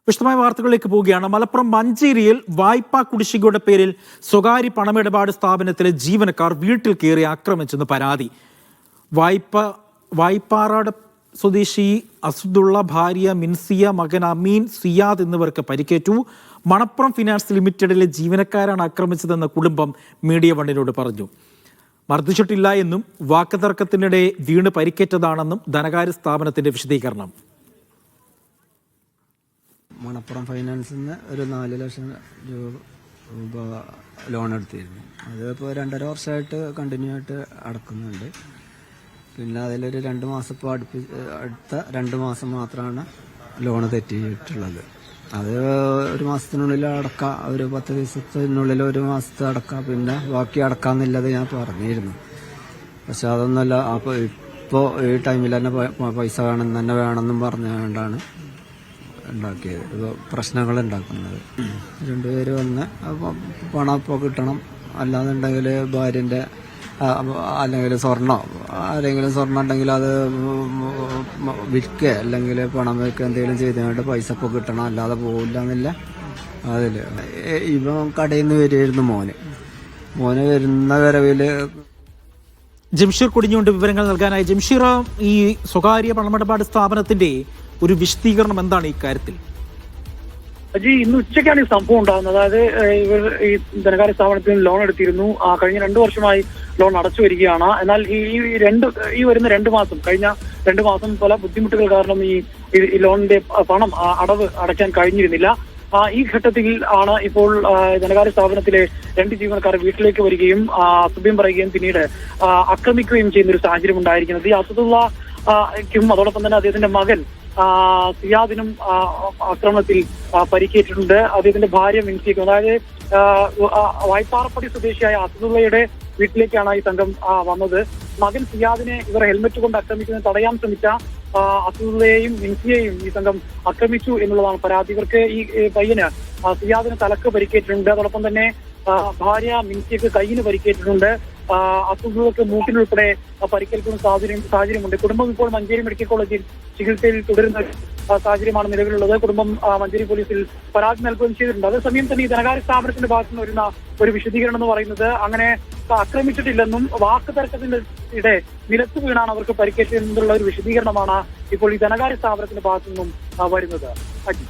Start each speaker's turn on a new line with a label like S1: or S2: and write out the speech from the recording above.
S1: വിശദമായ വാർത്തകളിലേക്ക് പോവുകയാണ്. മലപ്പുറം മഞ്ചേരിയിൽ വായ്പാ കുടിശ്ശികയുടെ പേരിൽ സ്വകാര്യ പണമിടപാട് സ്ഥാപനത്തിലെ ജീവനക്കാർ വീട്ടിൽ കയറി ആക്രമിച്ചെന്ന് പരാതി. വായ്പാറാട് സ്വദേശി അസുദുള്ള, ഭാര്യ മിൻസിയ, മകൻ അമീൻ, സിയാദ് എന്നിവർക്ക് പരിക്കേറ്റു. മണപ്പുറം ഫിനാൻസ് ലിമിറ്റഡിലെ ജീവനക്കാരാണ് ആക്രമിച്ചതെന്ന് കുടുംബം മീഡിയ വണ്ണിനോട് പറഞ്ഞു. മർദ്ദിച്ചിട്ടില്ല എന്നും വാക്കുതർക്കത്തിനിടെ വീണ് പരിക്കേറ്റതാണെന്നും ധനകാര്യ സ്ഥാപനത്തിന്റെ വിശദീകരണം.
S2: മണപ്പുറം ഫൈനാൻസിൽ നിന്ന് ഒരു 4 ലക്ഷം രൂപ ലോൺ എടുത്തിരുന്നു. അതിപ്പോൾ 2.5 വർഷമായിട്ട് കണ്ടിന്യൂ ആയിട്ട് അടക്കുന്നുണ്ട്. പിന്നെ അതിലൊരു 2 മാസം ഇപ്പോൾ അടുത്ത 2 മാസം മാത്രമാണ് ലോണ് തെറ്റിയിട്ടുള്ളത്. അത് ഒരു മാസത്തിനുള്ളിൽ അടക്കാം, ഒരു 10 ദിവസത്തിനുള്ളിൽ ഒരു മാസത്തെ അടക്കാം, പിന്നെ ബാക്കി അടക്കാമെന്നുള്ളത് ഞാൻ പറഞ്ഞിരുന്നു. പക്ഷെ അതൊന്നുമല്ല. അപ്പോൾ ഇപ്പോൾ ഈ ടൈമിൽ തന്നെ പൈസ വേണമെന്നും പറഞ്ഞുകൊണ്ടാണ് ഉണ്ടാക്കിയത്. ഇപ്പോൾ പ്രശ്നങ്ങൾ ഉണ്ടാക്കുന്നത്. 2 പേര് വന്ന് പണം ഇപ്പോൾ കിട്ടണം, അല്ലാന്നുണ്ടെങ്കിൽ ഭാര്യൻ്റെ അല്ലെങ്കിൽ ആരെങ്കിലും സ്വർണ്ണം ഉണ്ടെങ്കിൽ അത് വിൽക്കുക, അല്ലെങ്കിൽ പണം വയ്ക്കുക, എന്തെങ്കിലും ചെയ്തുകൊണ്ട് പൈസ ഇപ്പോൾ കിട്ടണം, അല്ലാതെ പോകില്ല എന്നില്ല. അതിൽ ഇവൻ കടയിൽ നിന്ന് വരുമായിരുന്നു. മോന് വരുന്ന വരവിൽ
S1: ജംഷീർ കൊടിഞ്ഞുകൊണ്ട് വിവരങ്ങൾ നൽകാനായി. ജംഷീർ, ഈ സ്വകാര്യ പണമിടപാട് സ്ഥാപനത്തിന്റെ ഒരു വിശദീകരണം എന്താണ് ഈ കാര്യത്തിൽ?
S3: അജി, ഇന്ന് ഉച്ചയ്ക്കാണ് ഈ സംഭവം ഉണ്ടാകുന്നത്. അതായത് ഇവർ ഈ ധനകാര്യ സ്ഥാപനത്തിൽ നിന്ന് ലോൺ എടുത്തിരുന്നു. കഴിഞ്ഞ 2 വർഷമായി ലോൺ അടച്ചു വരികയാണ്. എന്നാൽ ഈ വരുന്ന 2 മാസം, കഴിഞ്ഞ 2 മാസം പല ബുദ്ധിമുട്ടുകൾ കാരണം ഈ ലോണിന്റെ പണം അടയ്ക്കാൻ കഴിഞ്ഞിരുന്നില്ല. ഈ ഘട്ടത്തിൽ ആണ് ഇപ്പോൾ ധനകാര്യ സ്ഥാപനത്തിലെ 2 ജീവനക്കാർ വീട്ടിലേക്ക് വരികയും അസഭ്യം പറയുകയും പിന്നീട് ആക്രമിക്കുകയും ചെയ്യുന്ന ഒരു സാഹചര്യം ഉണ്ടായിരിക്കുന്നത്. ഈ അസദുള്ളക്കും അതോടൊപ്പം തന്നെ അദ്ദേഹത്തിന്റെ മകൻ സിയാദിനും ആക്രമണത്തിൽ പരിക്കേറ്റിട്ടുണ്ട്. അദ്ദേഹത്തിന്റെ ഭാര്യ മിൻസിക്കും. അതായത് വായ്പാറപ്പടി സ്വദേശിയായ അസദുള്ളയുടെ വീട്ടിലേക്കാണ് ഈ സംഘം വന്നത്. മകൻ സിയാദിനെ ഇവർ ഹെൽമെറ്റ് കൊണ്ട് ആക്രമിക്കുന്നത് തടയാൻ ശ്രമിച്ച അസദുള്ളയെയും മിൻസിയെയും ഈ സംഘം ആക്രമിച്ചു എന്നുള്ളതാണ് പരാതി. ഇവർക്ക് ഈ പയ്യന് സിയാദിന് തലക്ക് പരിക്കേറ്റിട്ടുണ്ട്. അതോടൊപ്പം തന്നെ ഭാര്യ മിൻസിയക്ക് കൈയിന് പരിക്കേറ്റിട്ടുണ്ട്. അസുഖങ്ങൾക്ക് മൂക്കിനുൾപ്പെടെ പരിക്കേൽക്കുന്ന സാഹചര്യമുണ്ട്. കുടുംബം ഇപ്പോൾ മഞ്ചേരി മെഡിക്കൽ കോളേജിൽ ചികിത്സയിൽ തുടരുന്ന സാഹചര്യമാണ് നിലവിലുള്ളത്. കുടുംബം മഞ്ചേരി പോലീസിൽ പരാതി നൽകുകയും ചെയ്തിട്ടുണ്ട്. അതേസമയം തന്നെ ഈ ധനകാര്യ സ്ഥാപനത്തിന്റെ ഭാഗത്തു നിന്ന് വരുന്ന ഒരു വിശദീകരണം എന്ന് പറയുന്നത് അങ്ങനെ ആക്രമിച്ചിട്ടില്ലെന്നും വാക്ക് തർക്കത്തിന്റെ ഇടെ നിലത്ത് വീണാണ് അവർക്ക് പരിക്കേറ്റതെന്നുള്ള ഒരു വിശദീകരണമാണ് ഇപ്പോൾ ഈ ധനകാര്യ സ്ഥാപനത്തിന്റെ ഭാഗത്തു നിന്നും വരുന്നത്. അജി.